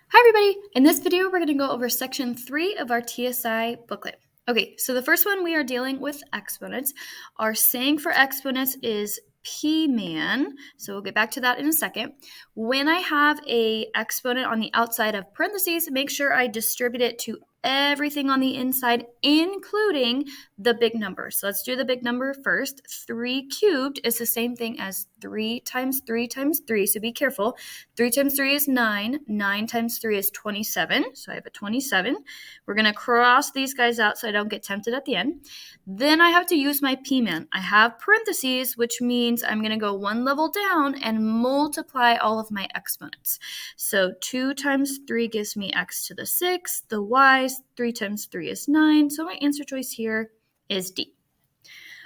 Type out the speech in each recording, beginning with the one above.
Hi everybody! In this video, we're going to go over section 3 of our TSI booklet. Okay, so the first one we are dealing with exponents. Our saying for exponents is P-man, so we'll get back to that in a second. When I have a exponent on the outside of parentheses, make sure I distribute it to everything on the inside, including the big number. So let's do the big number first. 3 cubed is the same thing as 3 times 3 times 3, so be careful. 3 times 3 is 9. 9 times 3 is 27, so I have a 27. We're going to cross these guys out so I don't get tempted at the end. Then I have to use my P-man. I have parentheses, which means I'm going to go one level down and multiply all of my exponents. So 2 times 3 gives me x to the 6th. The y's, 3 times 3 is 9. So my answer choice here is D.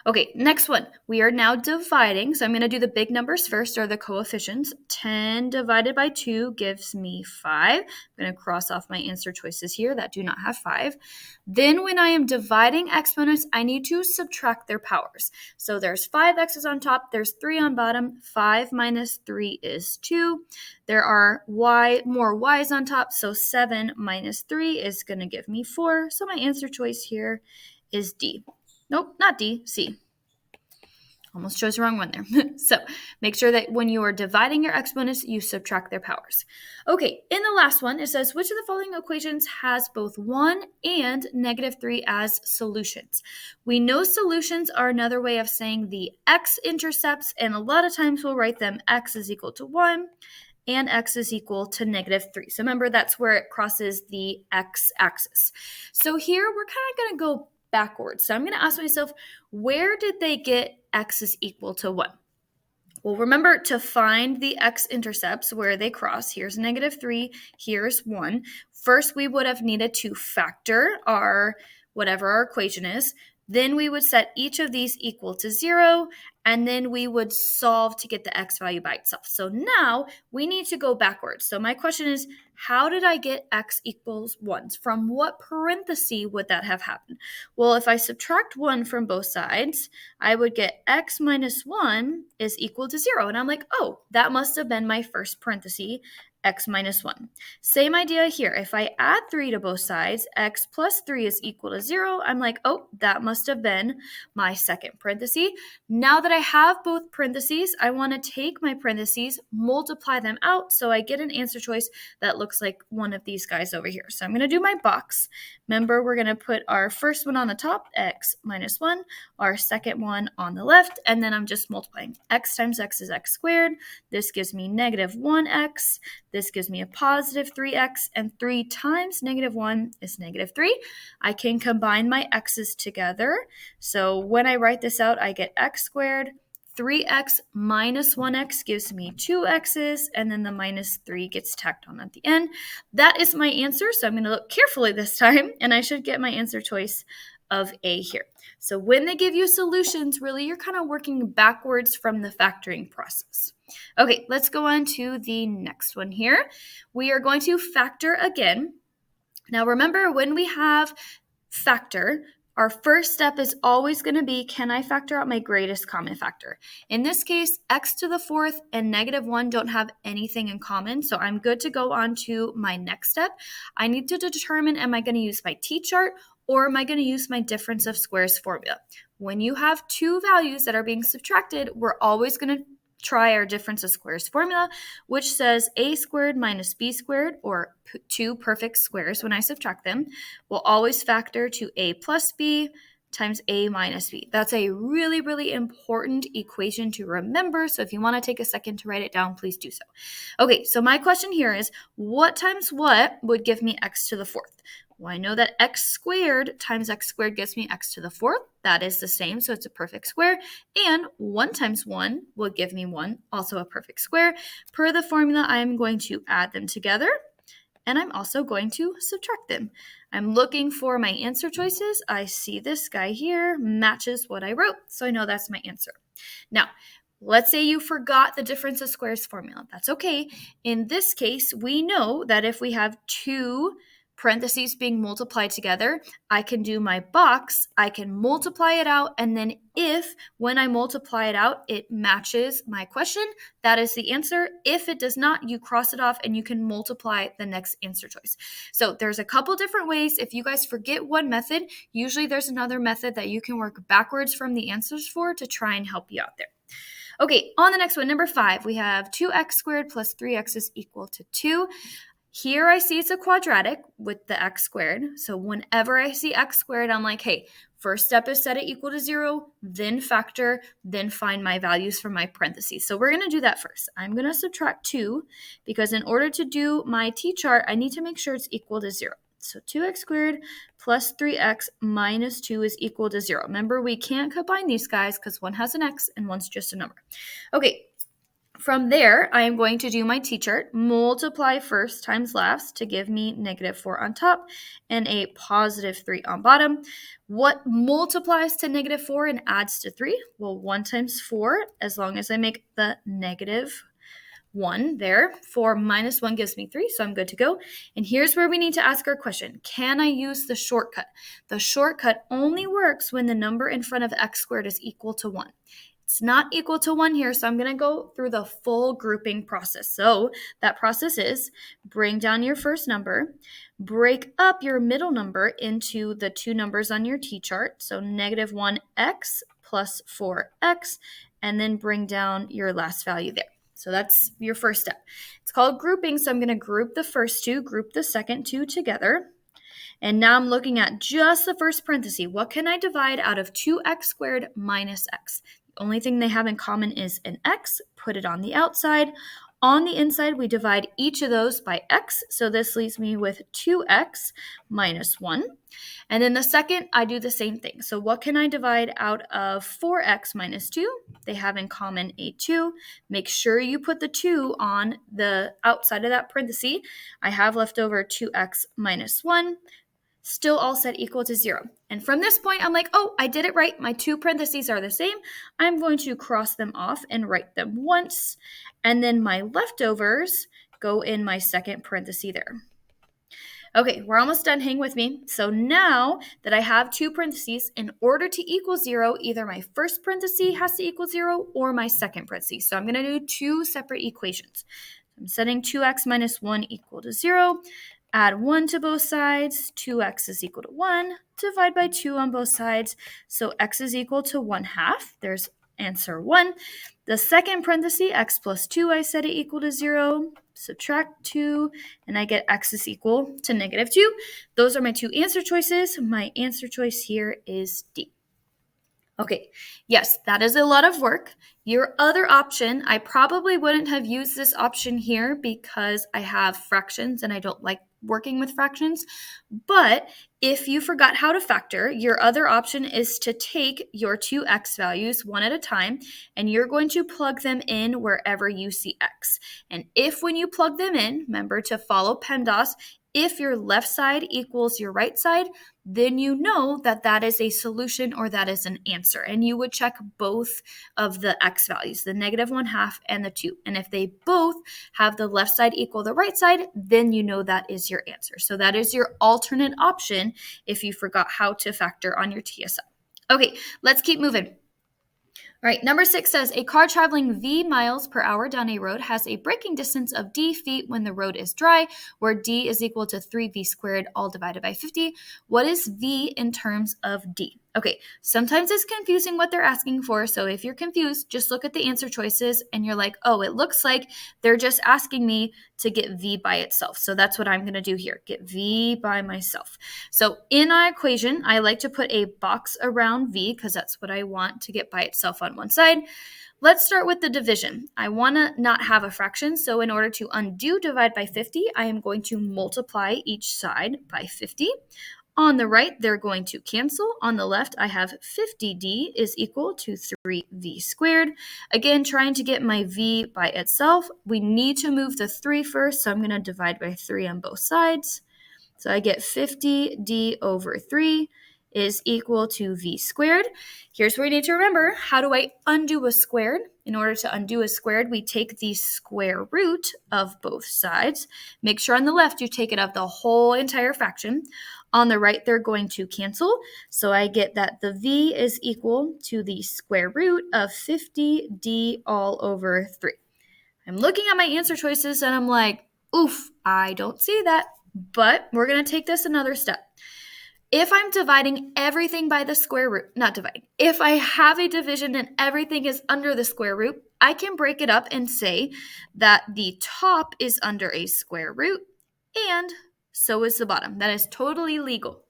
Okay, next one. We are now dividing. So I'm going to do the big numbers first, or the coefficients. 10 divided by 2 gives me 5. I'm going to cross off my answer choices here that do not have 5. Then when I am dividing exponents, I need to subtract their powers. So there's 5 x's on top, there's 3 on bottom. 5 minus 3 is 2. There are more y's on top, so 7 minus 3 is going to give me 4. So my answer choice here is D. Nope, not D, C. Almost chose the wrong one there. So make sure that when you are dividing your exponents, you subtract their powers. Okay, in the last one, it says, which of the following equations has both 1 and -3 as solutions? We know solutions are another way of saying the x-intercepts, and a lot of times we'll write them x is equal to 1 and x is equal to -3. So remember, that's where it crosses the x-axis. So here we're kind of going to go backwards. So I'm going to ask myself, where did they get x is equal to 1? Well, remember to find the x-intercepts where they cross. Here's -3, here's 1. First, we would have needed to factor our whatever our equation is. Then we would set each of these equal to 0, and then we would solve to get the x value by itself. So now we need to go backwards. So my question is, how did I get x equals 1? From what parenthesis would that have happened? Well, if I subtract 1 from both sides, I would get x minus 1 is equal to 0. And I'm like, oh, that must have been my first parenthesis, x minus 1. Same idea here. If I add 3 to both sides, x plus 3 is equal to 0. I'm like, oh, that must have been my second parenthesis. Now that I have both parentheses, I want to take my parentheses, multiply them out, so I get an answer choice that looks like one of these guys over here. So I'm going to do my box. Remember, we're going to put our first one on the top, x minus 1, our second one on the left, and then I'm just multiplying. X times x is x squared. This gives me -1x. This gives me a positive 3x, and 3 times -1 is -3. I can combine my x's together. So when I write this out, I get x squared. 3x minus 1x gives me 2x's, and then the -3 gets tacked on at the end. That is my answer, so I'm going to look carefully this time, and I should get my answer choice of A here. So when they give you solutions, really you're kind of working backwards from the factoring process. Okay, let's go on to the next one here. We are going to factor again. Now remember, when we have factor, our first step is always going to be, can I factor out my greatest common factor? In this case, x to the 4th and -1 don't have anything in common, so I'm good to go on to my next step. I need to determine, am I going to use my t-chart or am I going to use my difference of squares formula? When you have two values that are being subtracted, we're always going to try our difference of squares formula, which says a squared minus b squared, or two perfect squares when I subtract them, will always factor to a plus b times a minus b. That's a really, really important equation to remember. So if you want to take a second to write it down, please do so. Okay, so my question here is, what times what would give me x to the 4th? Well, I know that x squared times x squared gives me x to the 4th. That is the same, so it's a perfect square. And 1 times 1 will give me 1, also a perfect square. Per the formula, I'm going to add them together, and I'm also going to subtract them. I'm looking for my answer choices. I see this guy here matches what I wrote, so I know that's my answer. Now, let's say you forgot the difference of squares formula. That's okay. In this case, we know that if we have two parentheses being multiplied together, I can do my box, I can multiply it out, and then if when I multiply it out, it matches my question, that is the answer. If it does not, you cross it off and you can multiply the next answer choice. So there's a couple different ways. If you guys forget one method, usually there's another method that you can work backwards from the answers for to try and help you out there. Okay, on the next one, number 5, we have 2x squared plus 3x is equal to 2. Here I see it's a quadratic with the x squared. So whenever I see x squared, I'm like, hey, first step is set it equal to 0, then factor, then find my values from my parentheses. So we're going to do that first. I'm going to subtract 2 because in order to do my t-chart, I need to make sure it's equal to 0. So 2x squared plus 3x minus 2 is equal to 0. Remember, we can't combine these guys because one has an x and one's just a number. Okay. From there, I am going to do my t-chart, multiply first times last to give me -4 on top and a +3 on bottom. What multiplies to -4 and adds to 3? Well, 1 times 4, as long as I make the -1 there. 4 minus 1 gives me 3, so I'm good to go. And here's where we need to ask our question. Can I use the shortcut? The shortcut only works when the number in front of x squared is equal to 1. It's not equal to 1 here, so I'm going to go through the full grouping process. So that process is bring down your first number, break up your middle number into the two numbers on your t-chart, so -1x plus 4x, and then bring down your last value there. So that's your first step. It's called grouping, so I'm going to group the first two, group the second two together. And now I'm looking at just the first parenthesis. What can I divide out of 2x squared minus x? The only thing they have in common is an x. Put it on the outside. On the inside, we divide each of those by x. So this leaves me with 2x minus 1. And then the second, I do the same thing. So what can I divide out of 4x minus 2? They have in common a 2. Make sure you put the 2 on the outside of that parenthesis. I have left over 2x minus 1. Still all set equal to 0. And from this point, I'm like, oh, I did it right. My two parentheses are the same. I'm going to cross them off and write them once. And then my leftovers go in my second parenthesis there. Okay, we're almost done. Hang with me. So now that I have two parentheses, in order to equal 0, either my first parenthesis has to equal 0 or my second parenthesis. So I'm going to do two separate equations. I'm setting 2x minus 1 equal to 0. Add 1 to both sides. 2x is equal to 1. Divide by 2 on both sides. So x is equal to 1/2. There's answer 1. The second parenthesis, x plus 2, I set it equal to 0. Subtract 2, and I get x is equal to -2. Those are my two answer choices. My answer choice here is D. Okay, yes, that is a lot of work. Your other option, I probably wouldn't have used this option here because I have fractions and I don't like working with fractions. But if you forgot how to factor, your other option is to take your two x values one at a time, and you're going to plug them in wherever you see x. And if when you plug them in, remember to follow PEMDAS, if your left side equals your right side, then you know that that is a solution or that is an answer. And you would check both of the x values, the -1/2 and the 2. And if they both have the left side equal the right side, then you know that is your answer. So that is your alternate option if you forgot how to factor on your TSI. Okay, let's keep moving. All right, number 6 says, a car traveling v miles per hour down a road has a braking distance of d feet when the road is dry, where d is equal to 3v squared, all divided by 50. What is v in terms of d? Okay, sometimes it's confusing what they're asking for, so if you're confused, just look at the answer choices and you're like, oh, it looks like they're just asking me to get v by itself. So that's what I'm going to do here, get v by myself. So in our equation, I like to put a box around v because that's what I want to get by itself on one side. Let's start with the division. I want to not have a fraction, so in order to undo divide by 50, I am going to multiply each side by 50. On the right, they're going to cancel. On the left, I have 50d is equal to 3v squared. Again, trying to get my v by itself, we need to move the 3 first, so I'm going to divide by 3 on both sides. So I get 50d over 3 is equal to v squared. Here's where you need to remember, how do I undo a squared? In order to undo a squared, we take the square root of both sides. Make sure on the left you take it of the whole entire fraction. On the right, they're going to cancel. So I get that the v is equal to the square root of 50d all over 3. I'm looking at my answer choices and I'm like, oof, I don't see that. But we're going to take this another step. If I'm dividing everything by the square root, not dividing, if I have a division and everything is under the square root, I can break it up and say that the top is under a square root and so is the bottom. That is totally legal.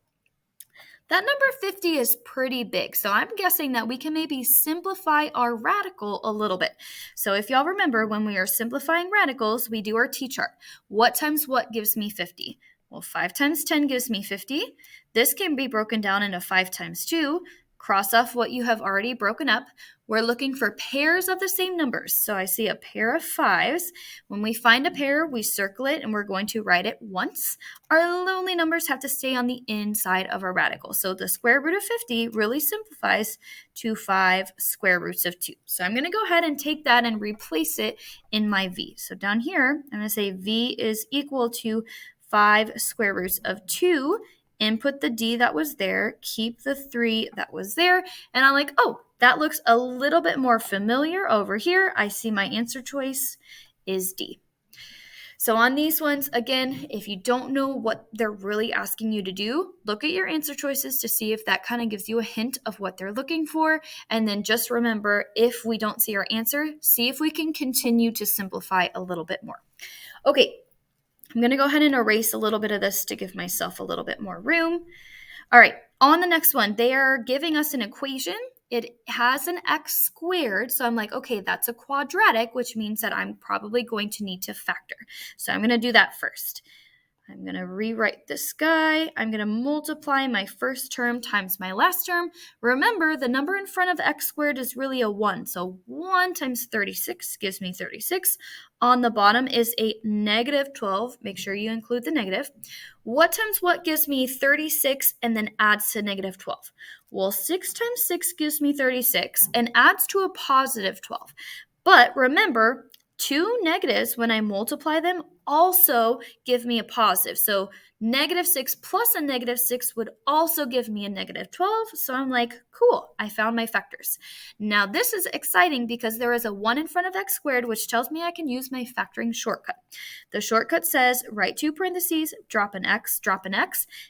That number 50 is pretty big, so I'm guessing that we can maybe simplify our radical a little bit. So if y'all remember, when we are simplifying radicals, we do our t-chart. What times what gives me 50? Well, 5 times 10 gives me 50. This can be broken down into 5 times 2. Cross off what you have already broken up. We're looking for pairs of the same numbers. So I see a pair of 5s. When we find a pair, we circle it and we're going to write it once. Our lonely numbers have to stay on the inside of our radical. So the square root of 50 really simplifies to 5 square roots of 2. So I'm going to go ahead and take that and replace it in my v. So down here, I'm going to say v is equal to 5 square roots of 2. Input the d that was there, keep the 3 that was there, and I'm like, oh, that looks a little bit more familiar over here. I see my answer choice is D. So on these ones, again, if you don't know what they're really asking you to do, look at your answer choices to see if that kind of gives you a hint of what they're looking for. And then just remember, if we don't see our answer, see if we can continue to simplify a little bit more. Okay, I'm going to go ahead and erase a little bit of this to give myself a little bit more room. All right, on the next one, they are giving us an equation. It has an x squared, so I'm like, okay, that's a quadratic, which means that I'm probably going to need to factor. So I'm going to do that first. I'm going to rewrite this guy. I'm going to multiply my first term times my last term. Remember, the number in front of x squared is really a 1. So 1 times 36 gives me 36. On the bottom is a negative 12. Make sure you include the negative. What times what gives me 36 and then adds to negative 12? Well, 6 times 6 gives me 36 and adds to a positive 12. But remember, 2 negatives, when I multiply them, also give me a positive. So negative 6 plus a negative 6 would also give me a negative 12. So I'm like, cool, I found my factors. Now this is exciting because there is a 1 in front of x squared, which tells me I can use my factoring shortcut. The shortcut says write 2 parentheses, drop an x,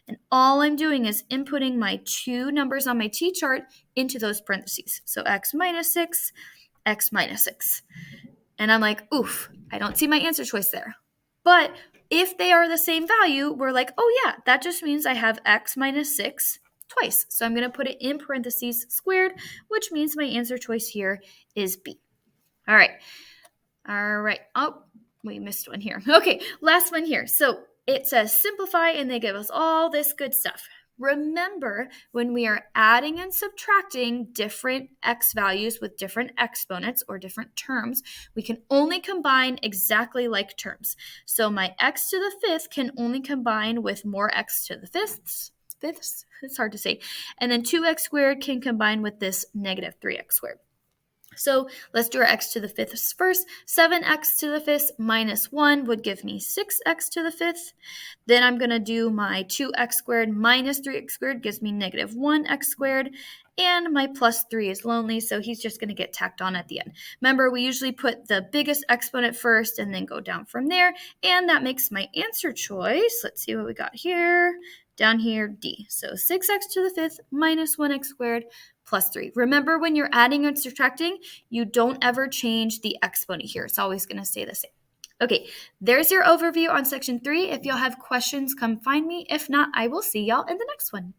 and all I'm doing is inputting my 2 numbers on my t-chart into those parentheses. So x minus 6, x minus 6. And I'm like, oof, I don't see my answer choice there. But if they are the same value, we're like, oh yeah, that just means I have x minus 6 twice. So I'm going to put it in parentheses squared, which means my answer choice here is B. All right. Oh, we missed one here. Okay, last one here. So it says simplify, and they give us all this good stuff. Remember, when we are adding and subtracting different x values with different exponents or different terms, we can only combine exactly like terms. So my x to the 5th can only combine with more x to the 5th. It's hard to say. And then 2x squared can combine with this negative 3x squared. So let's do our x to the 5th first. 7x to the 5th minus 1 would give me 6x to the 5th. Then I'm going to do my 2x squared minus 3x squared gives me negative 1x squared. And my plus 3 is lonely, so he's just going to get tacked on at the end. Remember, we usually put the biggest exponent first and then go down from there. And that makes my answer choice. Let's see what we got here. Down here, D. So 6x to the 5th minus 1x squared plus 3. Remember, when you're adding and subtracting, you don't ever change the exponent here. It's always going to stay the same. Okay, there's your overview on section 3. If y'all have questions, come find me. If not, I will see y'all in the next one.